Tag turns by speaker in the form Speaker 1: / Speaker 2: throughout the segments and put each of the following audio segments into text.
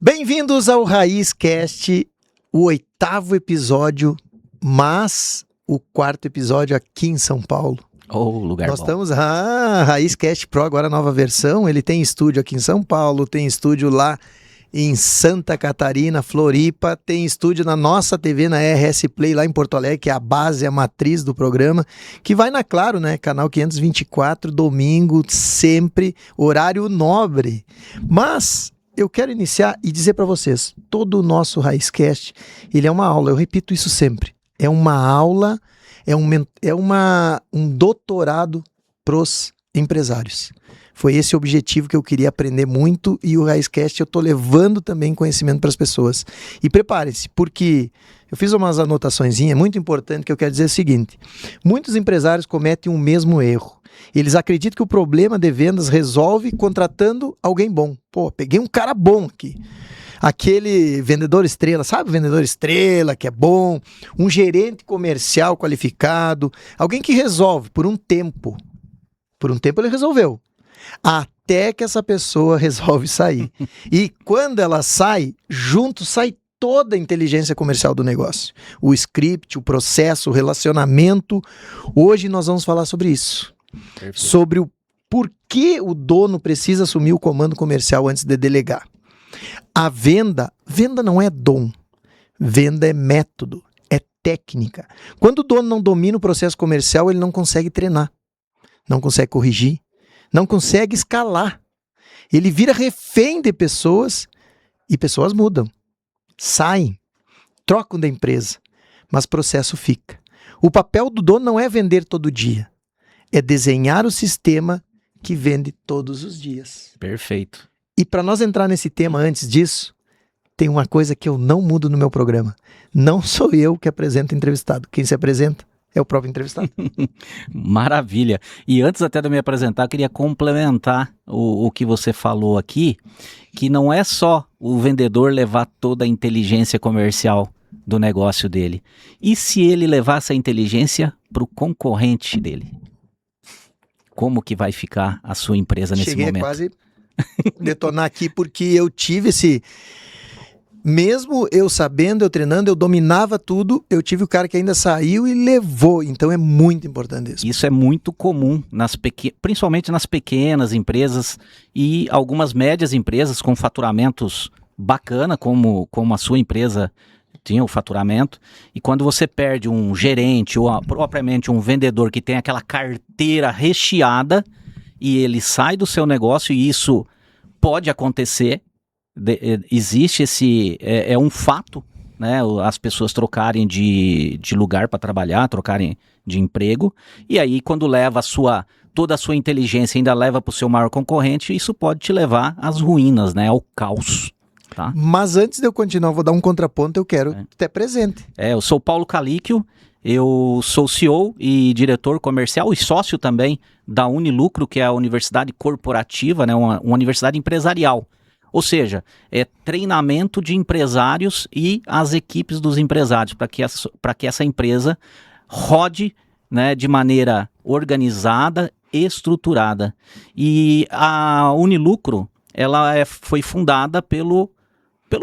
Speaker 1: Bem-vindos ao Raiz Cast, o 8º episódio, mas o 4º episódio aqui em São Paulo.
Speaker 2: Lugar
Speaker 1: Nós
Speaker 2: bom.
Speaker 1: estamos, Raiz Cast Pro, agora a nova versão, ele tem estúdio aqui em São Paulo, tem estúdio lá em Santa Catarina, Floripa, tem estúdio na nossa TV, na RS Play, lá em Porto Alegre, que é a base, a matriz do programa, que vai na Claro, né? Canal 524, domingo, sempre, horário nobre. Mas eu quero iniciar e dizer para vocês, todo o nosso Raizcast, ele é uma aula, eu repito isso sempre, é uma aula, um doutorado pros empresários. Foi esse o objetivo que eu queria aprender muito e o Raizcast eu estou levando também conhecimento para as pessoas. E preparem-se, porque eu fiz umas anotaçõezinhas muito importantes que eu quero dizer o seguinte, muitos empresários cometem o mesmo erro. Eles acreditam que o problema de vendas resolve contratando alguém bom. Pô, peguei um cara bom aqui. Aquele vendedor estrela, sabe o vendedor estrela que é bom? Um gerente comercial qualificado. Alguém que resolve por um tempo. Por um tempo ele resolveu. Até que essa pessoa resolve sair. E quando ela sai, junto sai toda a inteligência comercial do negócio. O script, o processo, o relacionamento. Hoje nós vamos falar sobre isso. Perfeito. Sobre o porquê o dono precisa assumir o comando comercial antes de delegar. A venda não é dom. Venda é método, é técnica. Quando o dono não domina o processo comercial, ele não consegue treinar, não consegue corrigir, não consegue escalar. Ele vira refém de pessoas e pessoas mudam, saem, trocam da empresa, mas o processo fica. O papel do dono não é vender todo dia, é desenhar o sistema que vende todos os dias.
Speaker 2: Perfeito.
Speaker 1: E para nós entrar nesse tema antes disso, tem uma coisa que eu não mudo no meu programa. Não sou eu que apresento o entrevistado. Quem se apresenta é o próprio entrevistado.
Speaker 2: Maravilha. E antes até de eu me apresentar, eu queria complementar o que você falou aqui, que não é só o vendedor levar toda a inteligência comercial do negócio dele. E se ele levar essa inteligência para o concorrente dele? Como que vai ficar a sua empresa nesse momento?
Speaker 1: Cheguei a quase detonar aqui, porque eu tive esse... Mesmo eu sabendo, eu treinando, eu dominava tudo, eu tive o cara que ainda saiu e levou. Então é muito importante isso.
Speaker 2: Isso é muito comum, principalmente nas pequenas empresas e algumas médias empresas com faturamentos bacana, como a sua empresa tinha o faturamento. E quando você perde um gerente ou propriamente um vendedor que tem aquela carteira recheada e ele sai do seu negócio, e isso pode acontecer, existe é um fato, né? As pessoas trocarem de lugar para trabalhar, trocarem de emprego, e aí quando leva toda a sua inteligência, ainda leva para o seu maior concorrente, isso pode te levar às ruínas, né? Ao caos. Tá?
Speaker 1: Mas antes de eu continuar, vou dar um contraponto, eu quero ter presente.
Speaker 2: Eu sou Paulo Calíquio, eu sou CEO e diretor comercial e sócio também da Unilucro, que é a universidade corporativa, né? Uma universidade empresarial. Ou seja, é treinamento de empresários e as equipes dos empresários para que essa empresa rode, né, de maneira organizada e estruturada. E a Unilucro, ela foi fundada pelo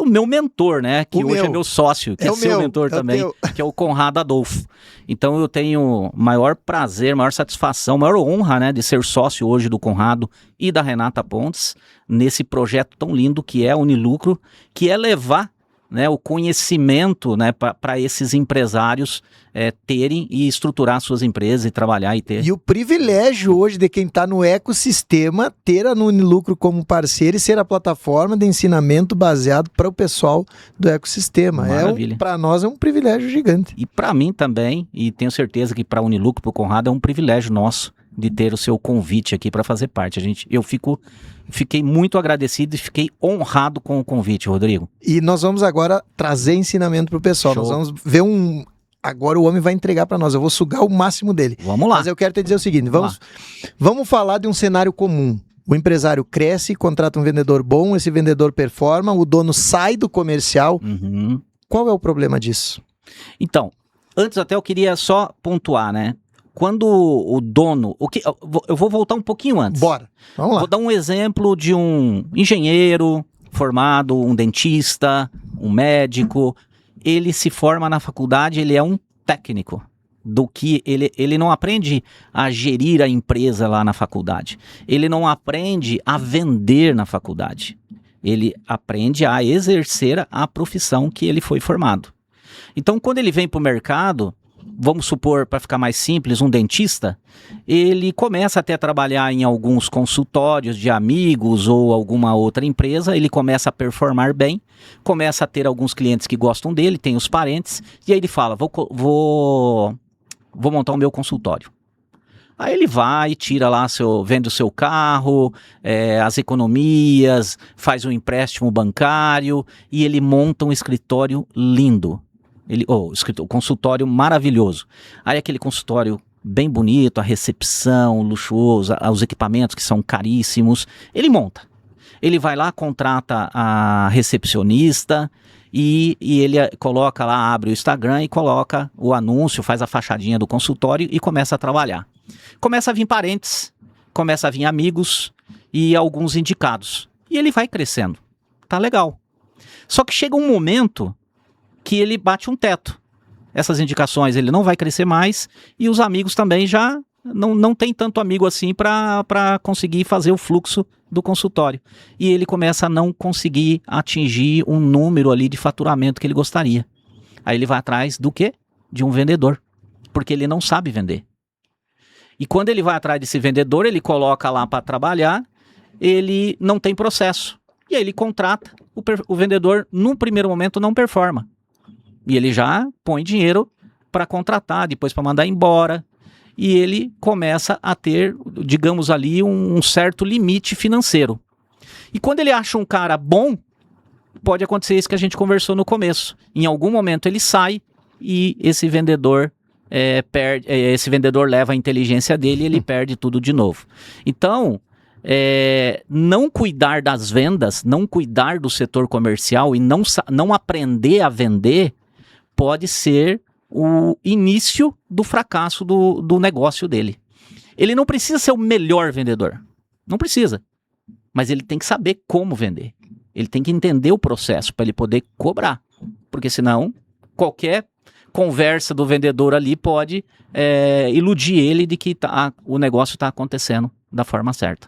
Speaker 2: meu mentor, né? Que hoje é meu sócio, que é seu mentor também, que é o Conrado Adolfo. Então eu tenho maior prazer, maior satisfação, maior honra, né, de ser sócio hoje do Conrado e da Renata Pontes, nesse projeto tão lindo que é a Unilucro, que é levar, né, o conhecimento, né, para esses empresários terem e estruturar suas empresas e trabalhar e ter.
Speaker 1: E o privilégio hoje de quem está no ecossistema ter a Unilucro como parceiro e ser a plataforma de ensinamento baseado para o pessoal do ecossistema.
Speaker 2: Maravilha.
Speaker 1: Para nós é um privilégio gigante.
Speaker 2: E para mim também, e tenho certeza que para a Unilucro, para o Conrado, é um privilégio nosso de ter o seu convite aqui para fazer parte. Eu fiquei muito agradecido e fiquei honrado com o convite, Rodrigo.
Speaker 1: E nós vamos agora trazer ensinamento para o pessoal.
Speaker 2: Show.
Speaker 1: Nós vamos ver Agora o homem vai entregar para nós. Eu vou sugar o máximo dele.
Speaker 2: Vamos lá.
Speaker 1: Mas eu quero te dizer o seguinte. Vamos falar de um cenário comum. O empresário cresce, contrata um vendedor bom, esse vendedor performa, o dono sai do comercial.
Speaker 2: Uhum.
Speaker 1: Qual é o problema disso?
Speaker 2: Então, antes até eu queria só pontuar, né? Quando o dono... eu vou voltar um pouquinho antes.
Speaker 1: Bora, vamos lá.
Speaker 2: Vou dar um exemplo de um engenheiro formado, um dentista, um médico, ele se forma na faculdade, ele é um técnico. Do que ele não aprende a gerir a empresa lá na faculdade. Ele não aprende a vender na faculdade. Ele aprende a exercer a profissão que ele foi formado. Então, quando ele vem para o mercado, vamos supor, para ficar mais simples, um dentista, ele começa até a trabalhar em alguns consultórios de amigos ou alguma outra empresa, ele começa a performar bem, começa a ter alguns clientes que gostam dele, tem os parentes, e aí ele fala, vou montar o meu consultório. Aí ele vai, tira lá, vende o seu carro, as economias, faz um empréstimo bancário e ele monta um escritório lindo. Um consultório maravilhoso. Aí aquele consultório bem bonito, a recepção luxuosa, os equipamentos que são caríssimos, ele monta. Ele vai lá, contrata a recepcionista, e ele coloca lá, abre o Instagram e coloca o anúncio, faz a fachadinha do consultório e começa a trabalhar. Começa a vir parentes, começa a vir amigos e alguns indicados. E ele vai crescendo. Tá legal. Só que chega um momento que ele bate um teto. Essas indicações ele não vai crescer mais e os amigos também já não tem tanto amigo assim para conseguir fazer o fluxo do consultório. E ele começa a não conseguir atingir um número ali de faturamento que ele gostaria. Aí ele vai atrás do quê? De um vendedor. Porque ele não sabe vender. E quando ele vai atrás desse vendedor, ele coloca lá para trabalhar, ele não tem processo. E aí ele contrata, o vendedor no primeiro momento não performa. E ele já põe dinheiro para contratar, depois para mandar embora. E ele começa a ter, digamos ali, um certo limite financeiro. E quando ele acha um cara bom, pode acontecer isso que a gente conversou no começo. Em algum momento ele sai e esse vendedor leva a inteligência dele e ele perde tudo de novo. Então, não cuidar das vendas, não cuidar do setor comercial e não aprender a vender pode ser o início do fracasso do negócio dele. Ele não precisa ser o melhor vendedor. Não precisa. Mas ele tem que saber como vender. Ele tem que entender o processo para ele poder cobrar. Porque senão, qualquer conversa do vendedor ali pode iludir ele de que o negócio está acontecendo da forma certa.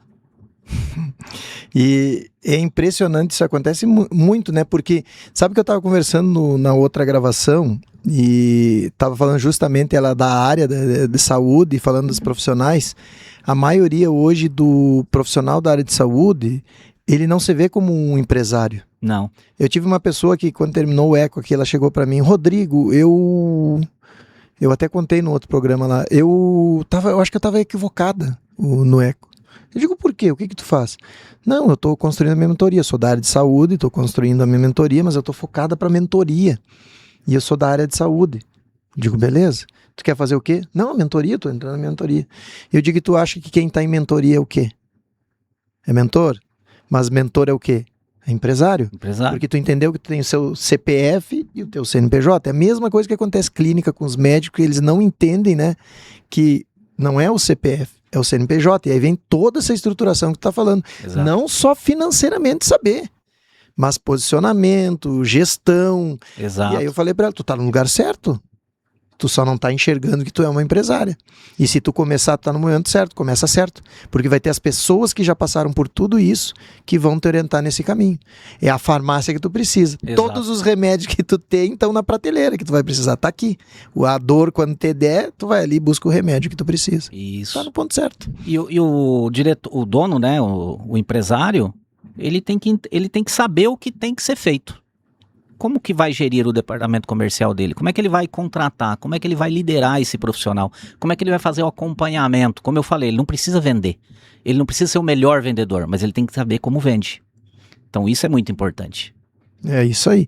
Speaker 1: E é impressionante, isso acontece muito, né? Porque sabe que eu estava conversando na outra gravação e estava falando justamente ela da área de saúde, falando dos profissionais. A maioria hoje do profissional da área de saúde, ele não se vê como um empresário.
Speaker 2: Não.
Speaker 1: Eu tive uma pessoa que quando terminou o eco aqui, ela chegou para mim, Rodrigo, eu até contei no outro programa lá, eu acho que eu estava equivocada no eco. Eu digo, por quê? O que tu faz? Não, eu estou construindo a minha mentoria, sou da área de saúde, estou construindo a minha mentoria, mas eu estou focada para mentoria. E eu sou da área de saúde. Eu digo, beleza. Tu quer fazer o quê? Não, a mentoria, estou entrando na mentoria. Eu digo, tu acha que quem está em mentoria é o quê? É mentor? Mas mentor é o quê? É empresário. Porque tu entendeu que tu tem o seu CPF e o teu CNPJ. É a mesma coisa que acontece clínica com os médicos, eles não entendem, né, que não é o CPF, é o CNPJ. E aí vem toda essa estruturação que tu tá falando. Exato. Não só financeiramente saber, mas posicionamento, gestão.
Speaker 2: Exato.
Speaker 1: E aí eu falei para ela, tu tá no lugar certo. Tu só não tá enxergando que tu é uma empresária. E se tu começar, tu tá no momento certo, começa certo. Porque vai ter as pessoas que já passaram por tudo isso que vão te orientar nesse caminho. É a farmácia que tu precisa. Exato. Todos os remédios que tu tem estão na prateleira, que tu vai precisar, tá aqui. A dor, quando te der, tu vai ali e busca o remédio que tu precisa.
Speaker 2: Isso.
Speaker 1: Tá no ponto certo.
Speaker 2: E o diretor, o dono, né, o empresário, ele tem que saber o que tem que ser feito. Como que vai gerir o departamento comercial dele? Como é que ele vai contratar? Como é que ele vai liderar esse profissional? Como é que ele vai fazer o acompanhamento? Como eu falei, ele não precisa vender. Ele não precisa ser o melhor vendedor, mas ele tem que saber como vende. Então isso é muito importante.
Speaker 1: É isso aí.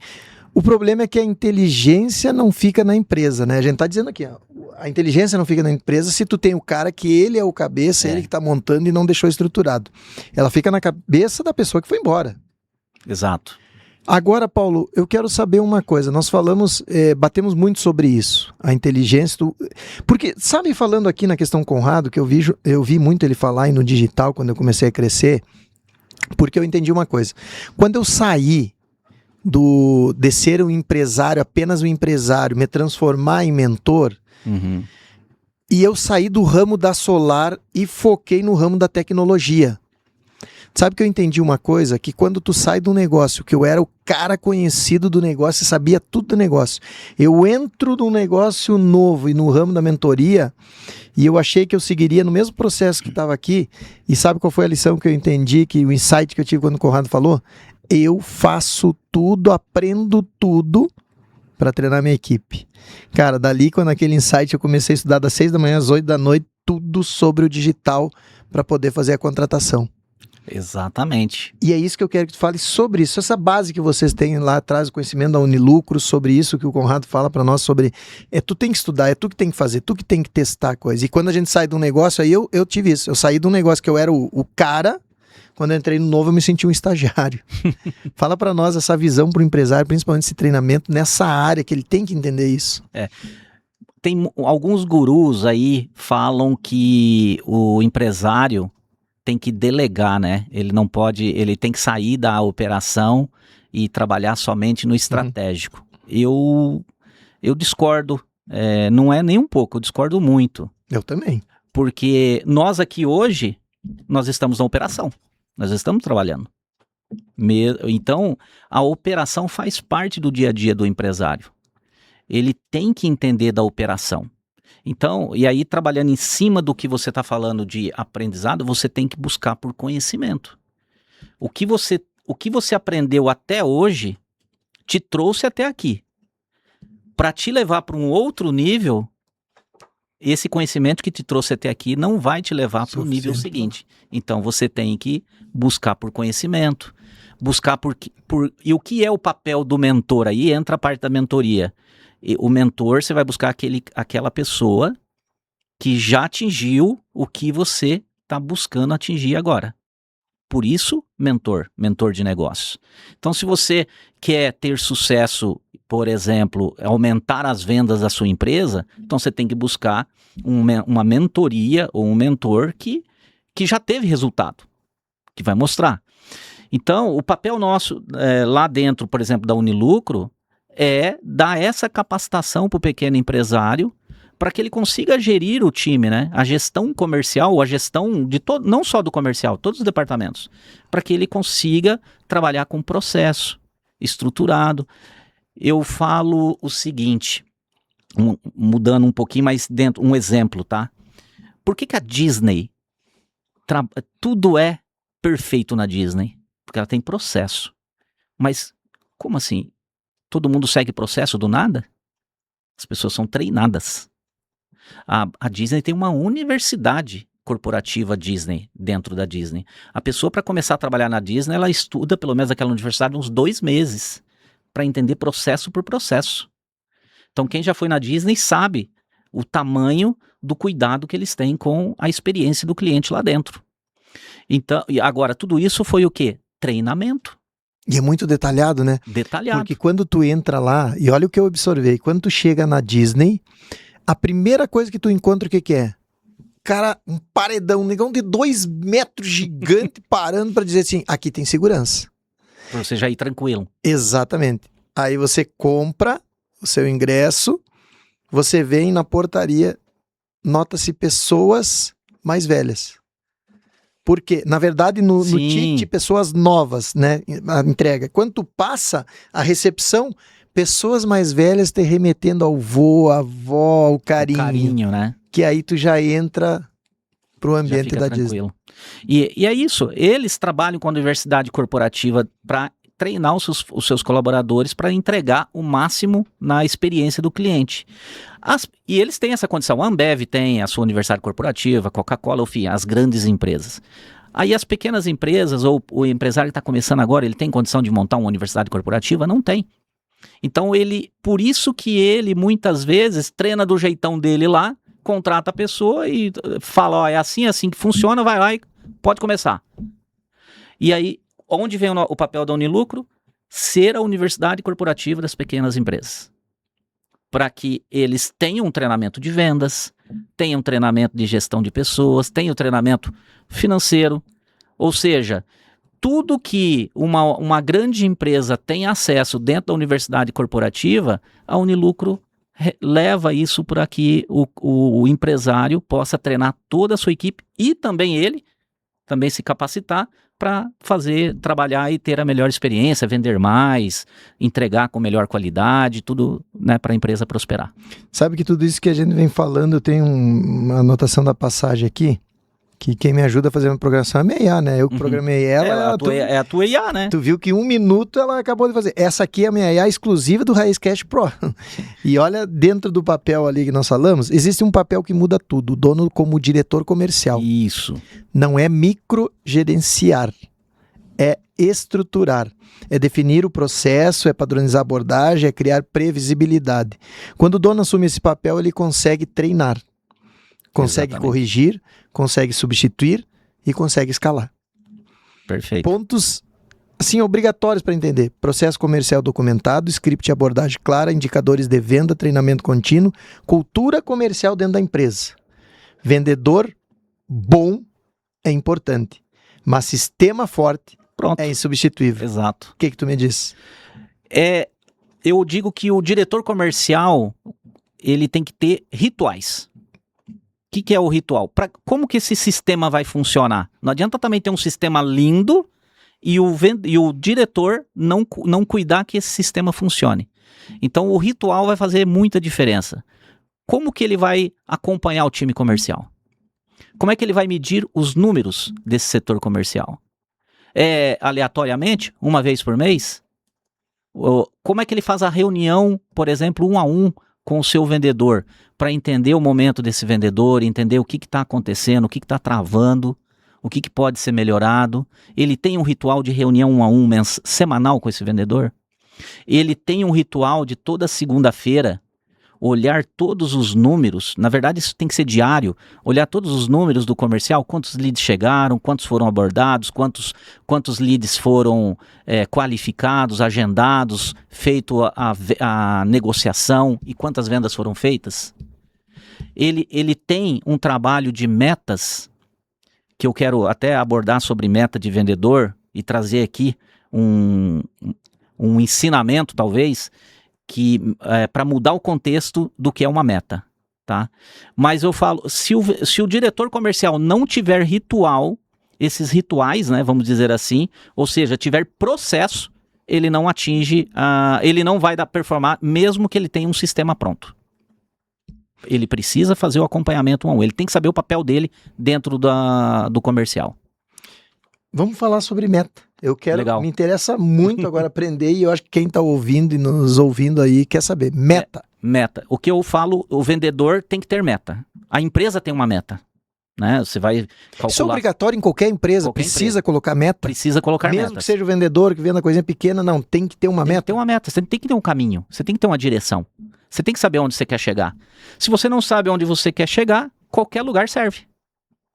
Speaker 1: O problema é que a inteligência não fica na empresa, né? A gente tá dizendo aqui, ó, a inteligência não fica na empresa se tu tem o cara que ele é o cabeça, ele que tá montando e não deixou estruturado. Ela fica na cabeça da pessoa que foi embora.
Speaker 2: Exato.
Speaker 1: Agora, Paulo, eu quero saber uma coisa. Nós falamos, batemos muito sobre isso, a inteligência. Porque, sabe, falando aqui na questão Conrado, que eu vi muito ele falar e no digital, quando eu comecei a crescer, Porque eu entendi uma coisa. Quando eu saí de ser um empresário, apenas um empresário, me transformar em mentor, e eu saí do ramo da solar e foquei no ramo da tecnologia. Sabe que eu entendi uma coisa? Que quando tu sai de um negócio, que eu era o cara conhecido do negócio e sabia tudo do negócio, eu entro num negócio novo e no ramo da mentoria, e eu achei que eu seguiria no mesmo processo que estava aqui, e sabe qual foi a lição que eu entendi, que o insight que eu tive quando o Conrado falou? Eu faço tudo, aprendo tudo para treinar minha equipe. Cara, dali quando aquele insight eu comecei a estudar das 6 da manhã às 8 da noite, tudo sobre o digital para poder fazer a contratação.
Speaker 2: Exatamente.
Speaker 1: E é isso que eu quero que tu fale sobre isso, essa base que vocês têm lá atrás, o conhecimento da Unilucro, sobre isso que o Conrado fala para nós, sobre tu tem que estudar, é tu que tem que fazer, tu que tem que testar a coisa. E quando a gente sai de um negócio, aí eu tive isso, eu saí de um negócio que eu era o cara, quando eu entrei no novo eu me senti um estagiário. Fala para nós essa visão para o empresário, principalmente esse treinamento, nessa área que ele tem que entender isso.
Speaker 2: Tem alguns gurus aí falam que o empresário tem que delegar, né? Ele não pode, ele tem que sair da operação e trabalhar somente no estratégico. Eu discordo, não é nem um pouco, eu discordo muito.
Speaker 1: Eu também.
Speaker 2: Porque nós aqui hoje, nós estamos na operação, nós estamos trabalhando. Então, a operação faz parte do dia a dia do empresário. Ele tem que entender da operação. Então, e aí trabalhando em cima do que você está falando de aprendizado, você tem que buscar por conhecimento. O que você aprendeu até hoje te trouxe até aqui. Para te levar para um outro nível, esse conhecimento que te trouxe até aqui não vai te levar para o nível seguinte. Então, você tem que buscar por conhecimento, buscar e o que é o papel do mentor? Aí entra a parte da mentoria. O mentor, você vai buscar aquela pessoa que já atingiu o que você está buscando atingir agora. Por isso, mentor de negócios. Então, se você quer ter sucesso, por exemplo, aumentar as vendas da sua empresa, então você tem que buscar uma mentoria ou um mentor que já teve resultado, que vai mostrar. Então, o papel nosso lá dentro, por exemplo, da Unilucro, é dar essa capacitação para o pequeno empresário para que ele consiga gerir o time, né? A gestão comercial, a gestão de todo, não só do comercial, todos os departamentos, para que ele consiga trabalhar com processo estruturado. Eu falo o seguinte, mudando um pouquinho mais dentro, um exemplo, tá? Por que a Disney, tudo é perfeito na Disney? Porque ela tem processo. Mas como assim? Todo mundo segue processo do nada? As pessoas são treinadas. A Disney tem uma universidade corporativa Disney, dentro da Disney. A pessoa, para começar a trabalhar na Disney, ela estuda, pelo menos aquela universidade, uns 2 meses, para entender processo por processo. Então, quem já foi na Disney sabe o tamanho do cuidado que eles têm com a experiência do cliente lá dentro. Então, agora, tudo isso foi o quê? Treinamento.
Speaker 1: E é muito detalhado, né?
Speaker 2: Detalhado.
Speaker 1: Porque quando tu entra lá, e olha o que eu observei, quando tu chega na Disney, a primeira coisa que tu encontra, o que é? Cara, um paredão, um negão de 2 metros gigante parando para dizer assim, aqui tem segurança.
Speaker 2: Pra você já ir tranquilo.
Speaker 1: Exatamente. Aí você compra o seu ingresso, você vem na portaria, nota-se pessoas mais velhas. Porque, na verdade, no ticket, pessoas novas, né? A entrega. Quando tu passa a recepção, pessoas mais velhas te remetendo ao vô, à avó, ao carinho.
Speaker 2: O carinho, né?
Speaker 1: Que aí tu já entra pro ambiente da
Speaker 2: tranquilo.
Speaker 1: Disney.
Speaker 2: E é isso. Eles trabalham com a universidade corporativa para treinar os seus colaboradores para entregar o máximo na experiência do cliente. E eles têm essa condição. A Ambev tem a sua universidade corporativa, a Coca-Cola, enfim, as grandes empresas. Aí as pequenas empresas, ou o empresário que está começando agora, ele tem condição de montar uma universidade corporativa? Não tem. Então por isso que ele muitas vezes treina do jeitão dele lá, contrata a pessoa e fala, ó, é assim que funciona, vai lá e pode começar. E aí, onde vem o papel da Unilucro? Ser a universidade corporativa das pequenas empresas. Para que eles tenham um treinamento de vendas, tenham um treinamento de gestão de pessoas, tenham um treinamento financeiro. Ou seja, tudo que uma grande empresa tem acesso dentro da universidade corporativa, a Unilucro leva isso para que o empresário possa treinar toda a sua equipe e também ele também se capacitar para trabalhar e ter a melhor experiência, vender mais, entregar com melhor qualidade, tudo, né, para a empresa prosperar.
Speaker 1: Sabe que tudo isso que a gente vem falando, eu tenho uma anotação da passagem aqui, que quem me ajuda a fazer uma programação é a minha IA, né? Eu que programei ela.
Speaker 2: É a tua IA, né?
Speaker 1: Tu viu que 1 minuto ela acabou de fazer. Essa aqui é a minha IA exclusiva do Raizcast Pro. E olha, dentro do papel ali que nós falamos, existe um papel que muda tudo. O dono como diretor comercial.
Speaker 2: Isso.
Speaker 1: Não é microgerenciar, é estruturar. É definir o processo, é padronizar a abordagem, é criar previsibilidade. Quando o dono assume esse papel, ele consegue treinar. Consegue
Speaker 2: Exatamente.
Speaker 1: corrigir, consegue substituir e consegue escalar.
Speaker 2: Perfeito.
Speaker 1: Pontos, assim, obrigatórios para entender. Processo comercial documentado, script de abordagem clara, indicadores de venda, treinamento contínuo, cultura comercial dentro da empresa. Vendedor bom é importante, mas sistema forte
Speaker 2: Pronto.
Speaker 1: é insubstituível.
Speaker 2: Exato.
Speaker 1: O que tu me diz?
Speaker 2: Eu digo que o diretor comercial, ele tem que ter rituais. O que é o ritual? Como que esse sistema vai funcionar? Não adianta também ter um sistema lindo e o diretor não cuidar que esse sistema funcione. Então o ritual vai fazer muita diferença. Como que ele vai acompanhar o time comercial? Como é que ele vai medir os números desse setor comercial? É aleatoriamente, uma vez por mês? Como é que ele faz a reunião, por exemplo, 1 a 1 com o seu vendedor, para entender o momento desse vendedor, entender o que está acontecendo, o que está travando, o que pode ser melhorado? Ele tem um ritual de reunião 1 a 1 semanal com esse vendedor? Ele tem um ritual de toda segunda-feira olhar todos os números, na verdade isso tem que ser diário, olhar todos os números do comercial, quantos leads chegaram, quantos foram abordados, quantos leads foram qualificados, agendados, feito a negociação e quantas vendas foram feitas. Ele tem um trabalho de metas, que eu quero até abordar sobre meta de vendedor e trazer aqui um ensinamento talvez, para mudar o contexto do que é uma meta, tá? Mas eu falo, se o diretor comercial não tiver ritual, esses rituais, né, vamos dizer assim, ou seja, tiver processo, ele não atinge, ele não vai performar, mesmo que ele tenha um sistema pronto. Ele precisa fazer o acompanhamento 1 a 1, ele tem que saber o papel dele dentro do comercial.
Speaker 1: Vamos falar sobre meta. Me interessa muito agora aprender e eu acho que quem está ouvindo e nos ouvindo aí quer saber. Meta.
Speaker 2: Meta. O que eu falo, o vendedor tem que ter meta. A empresa tem uma meta, né? Você vai calcular.
Speaker 1: Isso é obrigatório em qualquer empresa. Precisa colocar meta.
Speaker 2: Precisa colocar meta.
Speaker 1: Mesmo que seja o vendedor que venda coisinha pequena, não. Tem que ter uma meta.
Speaker 2: Tem que ter uma meta. Você tem que ter um caminho. Você tem que ter uma direção. Você tem que saber onde você quer chegar. Se você não sabe onde você quer chegar, qualquer lugar serve.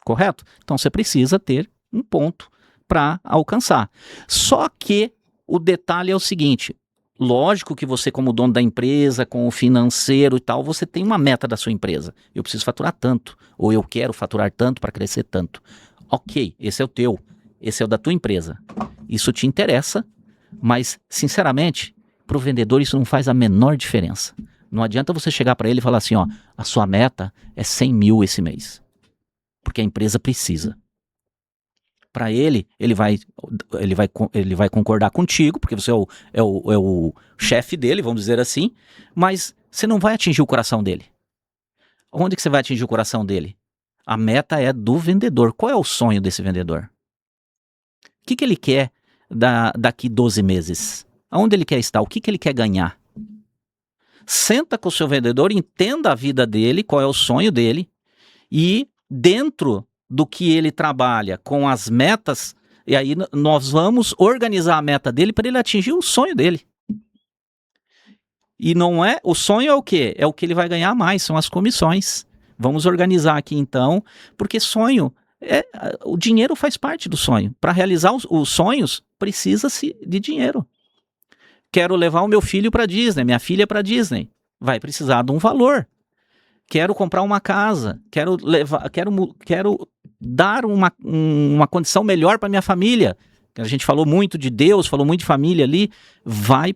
Speaker 2: Correto? Então você precisa ter um ponto para alcançar. Só que o detalhe é o seguinte, lógico que você como dono da empresa, com o financeiro e tal, você tem uma meta da sua empresa. Eu preciso faturar tanto, ou eu quero faturar tanto para crescer tanto. Ok, esse é o teu, esse é o da tua empresa. Isso te interessa, mas sinceramente, para o vendedor isso não faz a menor diferença. Não adianta você chegar para ele e falar assim, ó, a sua meta é 100 mil esse mês, porque a empresa precisa. Para ele vai concordar contigo, porque você é o chefe dele, vamos dizer assim, mas você não vai atingir o coração dele. Onde que você vai atingir o coração dele? A meta é do vendedor. Qual é o sonho desse vendedor? O que ele quer daqui 12 meses? Aonde ele quer estar? O que ele quer ganhar? Senta com o seu vendedor, entenda a vida dele, qual é o sonho dele, e dentro do que ele trabalha com as metas, e aí nós vamos organizar a meta dele para ele atingir o sonho dele. E não é, o sonho é o quê? É o que ele vai ganhar mais, são as comissões. Vamos organizar aqui então, porque sonho, o dinheiro faz parte do sonho. Para realizar os sonhos, precisa-se de dinheiro. Quero levar o meu filho para Disney, minha filha para Disney, vai precisar de um valor. Quero comprar uma casa, quero dar uma condição melhor para minha família, a gente falou muito de Deus, falou muito de família ali, você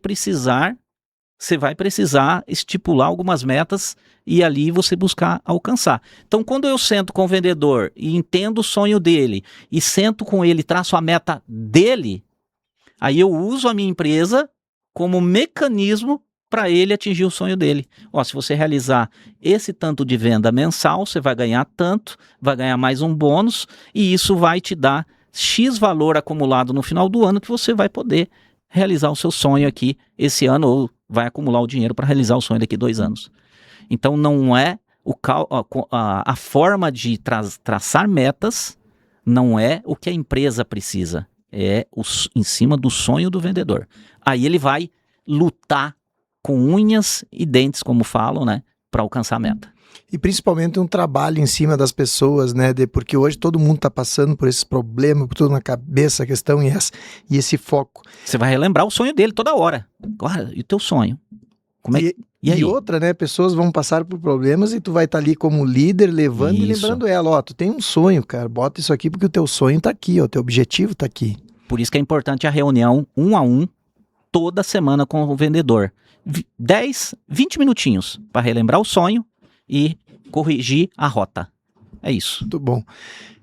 Speaker 2: vai precisar estipular algumas metas e ali você buscar alcançar. Então, quando eu sento com o vendedor e entendo o sonho dele, e sento com ele, traço a meta dele, aí eu uso a minha empresa como mecanismo para ele atingir o sonho dele. Ó, se você realizar esse tanto de venda mensal, você vai ganhar tanto, vai ganhar mais um bônus, e isso vai te dar X valor acumulado no final do ano que você vai poder realizar o seu sonho aqui esse ano, ou vai acumular o dinheiro para realizar o sonho daqui 2 anos. Então não é a forma de traçar metas, não é o que a empresa precisa, é em cima do sonho do vendedor. Aí ele vai lutar com unhas e dentes, como falam, né, para alcançar a meta.
Speaker 1: E principalmente um trabalho em cima das pessoas, né? Porque hoje todo mundo está passando por esses problemas, por tudo na cabeça, a questão e esse foco.
Speaker 2: Você vai relembrar o sonho dele toda hora. Agora, e o teu sonho? Como é E aí?
Speaker 1: E outra, né? Pessoas vão passar por problemas e tu vai estar ali como líder, levando e lembrando ela, ó, tu tem um sonho, cara, bota isso aqui porque o teu sonho tá aqui, ó, o teu objetivo tá aqui.
Speaker 2: Por isso que é importante a reunião 1 a 1, toda semana com o vendedor. 10, 20 minutinhos para relembrar o sonho e corrigir a rota. É isso.
Speaker 1: Muito bom.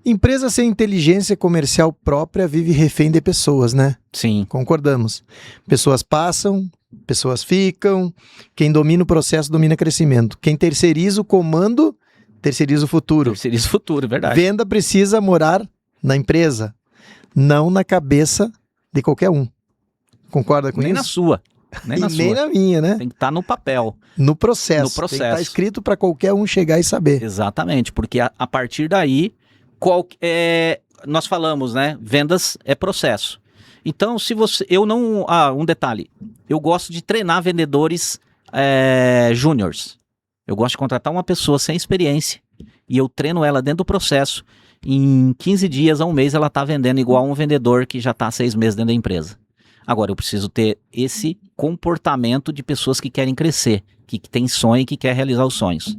Speaker 1: Empresa sem inteligência comercial própria vive refém de pessoas, né?
Speaker 2: Sim.
Speaker 1: Concordamos. Pessoas passam, pessoas ficam. Quem domina o processo domina crescimento. Quem terceiriza o comando, terceiriza o futuro.
Speaker 2: Terceiriza o futuro, verdade.
Speaker 1: Venda precisa morar na empresa, não na cabeça de qualquer um. Concorda com
Speaker 2: Nem
Speaker 1: isso?
Speaker 2: na sua. Nem na sua.
Speaker 1: Nem na minha, né?
Speaker 2: Tem que estar no papel.
Speaker 1: No processo.
Speaker 2: No processo.
Speaker 1: Tem que estar escrito para qualquer um chegar e saber.
Speaker 2: Exatamente, porque a partir daí, nós falamos, né? Vendas é processo. Então, se você... um detalhe. Eu gosto de treinar vendedores júniors. Eu gosto de contratar uma pessoa sem experiência e eu treino ela dentro do processo. Em 15 dias a um mês ela está vendendo igual um vendedor que já está há 6 meses dentro da empresa. Agora, eu preciso ter esse comportamento de pessoas que querem crescer, que tem sonho e que quer realizar os sonhos.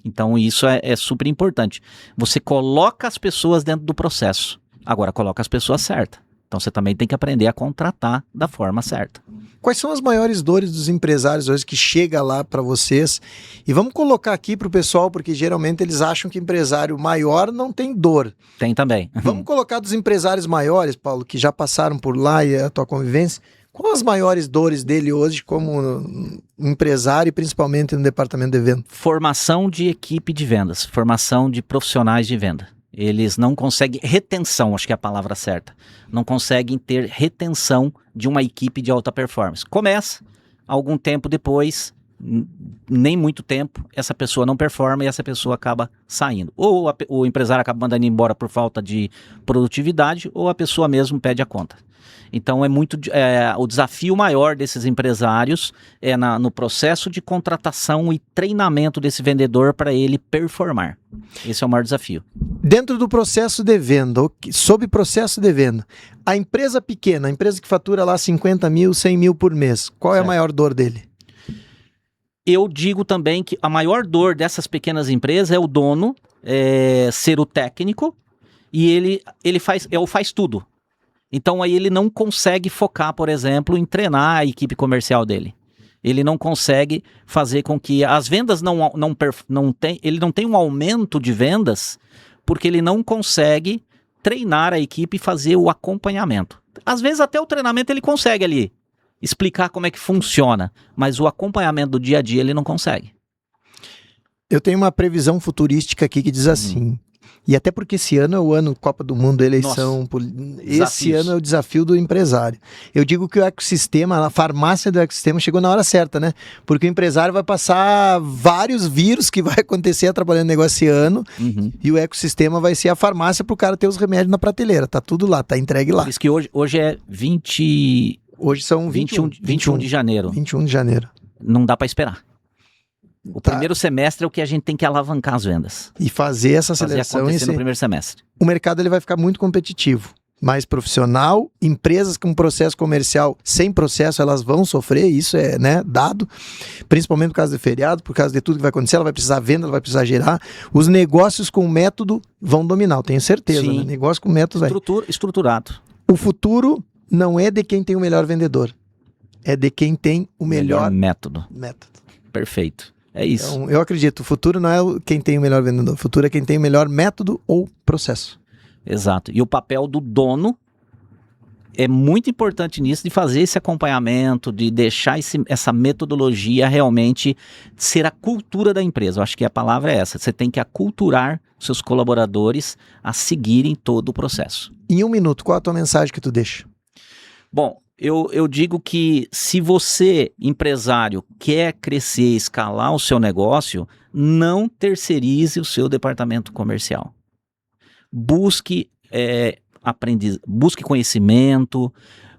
Speaker 2: Então, isso é super importante. Você coloca as pessoas dentro do processo. Agora, coloca as pessoas certas. Então, você também tem que aprender a contratar da forma certa.
Speaker 1: Quais são as maiores dores dos empresários hoje que chega lá para vocês? E vamos colocar aqui para o pessoal, porque geralmente eles acham que empresário maior não tem dor.
Speaker 2: Tem também.
Speaker 1: Vamos colocar dos empresários maiores, Paulo, que já passaram por lá e a tua convivência. Quais as maiores dores dele hoje como empresário e principalmente no departamento de venda?
Speaker 2: Formação de equipe de vendas, formação de profissionais de venda. Eles não conseguem, retenção, acho que é a palavra certa, não conseguem ter retenção de uma equipe de alta performance. Começa, algum tempo depois, nem muito tempo, essa pessoa não performa e essa pessoa acaba saindo. Ou o empresário acaba mandando embora por falta de produtividade, ou a pessoa mesmo pede a conta. Então o desafio maior desses empresários é no processo de contratação e treinamento desse vendedor para ele performar. Esse é o maior desafio.
Speaker 1: Dentro do processo de venda, sob processo de venda, a empresa pequena, a empresa que fatura lá 50 mil, 100 mil por mês, qual é a maior dor dele?
Speaker 2: Eu digo também que a maior dor dessas pequenas empresas é o dono ser o técnico e ele faz tudo. Então aí ele não consegue focar, por exemplo, em treinar a equipe comercial dele. Ele não consegue fazer com que as vendas ele não tem um aumento de vendas porque ele não consegue treinar a equipe e fazer o acompanhamento. Às vezes até o treinamento ele consegue ali explicar como é que funciona, mas o acompanhamento do dia a dia ele não consegue.
Speaker 1: Eu tenho uma previsão futurística aqui que diz assim, e até porque esse ano é o ano Copa do Mundo, eleição, esse ano é o desafio do empresário. Eu digo que o ecossistema, a farmácia do ecossistema chegou na hora certa, né? Porque o empresário vai passar vários vírus que vai acontecer atrapalhando o negócio esse ano, e o ecossistema vai ser a farmácia para o cara ter os remédios na prateleira, tá tudo lá, tá entregue lá.
Speaker 2: Por isso que hoje é 20...
Speaker 1: Hoje são 21
Speaker 2: de janeiro.
Speaker 1: 21 de janeiro.
Speaker 2: Não dá para esperar. O primeiro semestre é o que a gente tem que alavancar as vendas.
Speaker 1: E fazer essa aceleração.
Speaker 2: Acontecer no primeiro semestre.
Speaker 1: O mercado ele vai ficar muito competitivo, mais profissional. Empresas com processo comercial sem processo, elas vão sofrer, isso é, né, dado. Principalmente por causa do feriado, por causa de tudo que vai acontecer. Ela vai precisar venda, ela vai precisar gerar. Os negócios com método vão dominar, eu tenho certeza. Né? Negócio com método
Speaker 2: estruturado.
Speaker 1: O futuro não é de quem tem o melhor vendedor, é de quem tem o melhor
Speaker 2: método. Perfeito. É isso.
Speaker 1: Então, eu acredito, o futuro não é quem tem o melhor vendedor, o futuro é quem tem o melhor método ou processo.
Speaker 2: Exato. E o papel do dono é muito importante nisso, de fazer esse acompanhamento, de deixar essa metodologia realmente ser a cultura da empresa. Eu acho que a palavra é essa. Você tem que aculturar seus colaboradores a seguirem todo o processo.
Speaker 1: Em 1 minuto, qual a tua mensagem que tu deixa?
Speaker 2: Bom, eu digo que se você, empresário, quer crescer, escalar o seu negócio, não terceirize o seu departamento comercial. Busque busque conhecimento,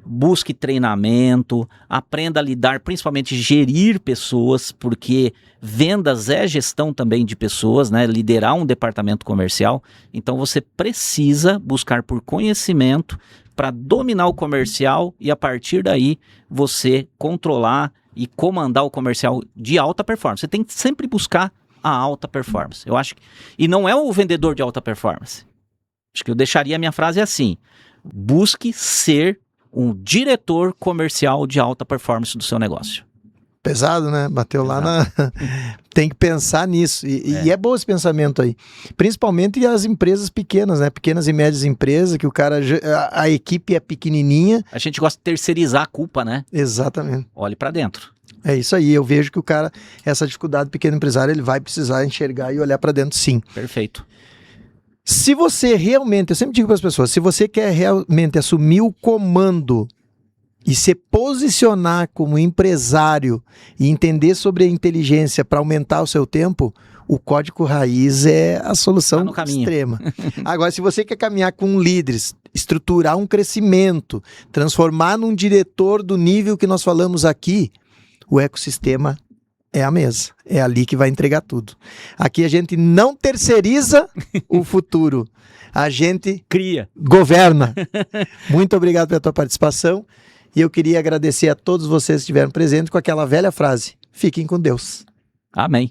Speaker 2: busque treinamento, aprenda a lidar, principalmente gerir pessoas, porque vendas é gestão também de pessoas, né? Liderar um departamento comercial. Então você precisa buscar por conhecimento para dominar o comercial e a partir daí você controlar e comandar o comercial de alta performance. Você tem que sempre buscar a alta performance. Eu acho que, e não é o vendedor de alta performance. Acho que eu deixaria a minha frase assim: busque ser um diretor comercial de alta performance do seu negócio.
Speaker 1: Pesado, né? Bateu lá na... Tem que pensar nisso. E é bom esse pensamento aí. Principalmente as empresas pequenas, né? Pequenas e médias empresas, que o cara... A equipe é pequenininha.
Speaker 2: A gente gosta de terceirizar a culpa, né?
Speaker 1: Exatamente.
Speaker 2: Olhe para dentro.
Speaker 1: É isso aí. Eu vejo que o cara... Essa dificuldade do pequeno empresário, ele vai precisar enxergar e olhar para dentro, sim.
Speaker 2: Perfeito.
Speaker 1: Se você realmente... Eu sempre digo para as pessoas, se você quer realmente assumir o comando e se posicionar como empresário e entender sobre a inteligência para aumentar o seu tempo, o código raiz é a solução extrema. Agora, se você quer caminhar com líderes, estruturar um crescimento, transformar num diretor do nível que nós falamos aqui, o ecossistema é a mesa. É ali que vai entregar tudo. Aqui a gente não terceiriza o futuro. A gente
Speaker 2: cria,
Speaker 1: governa. Muito obrigado pela tua participação. E eu queria agradecer a todos vocês que estiveram presentes com aquela velha frase: fiquem com Deus.
Speaker 2: Amém.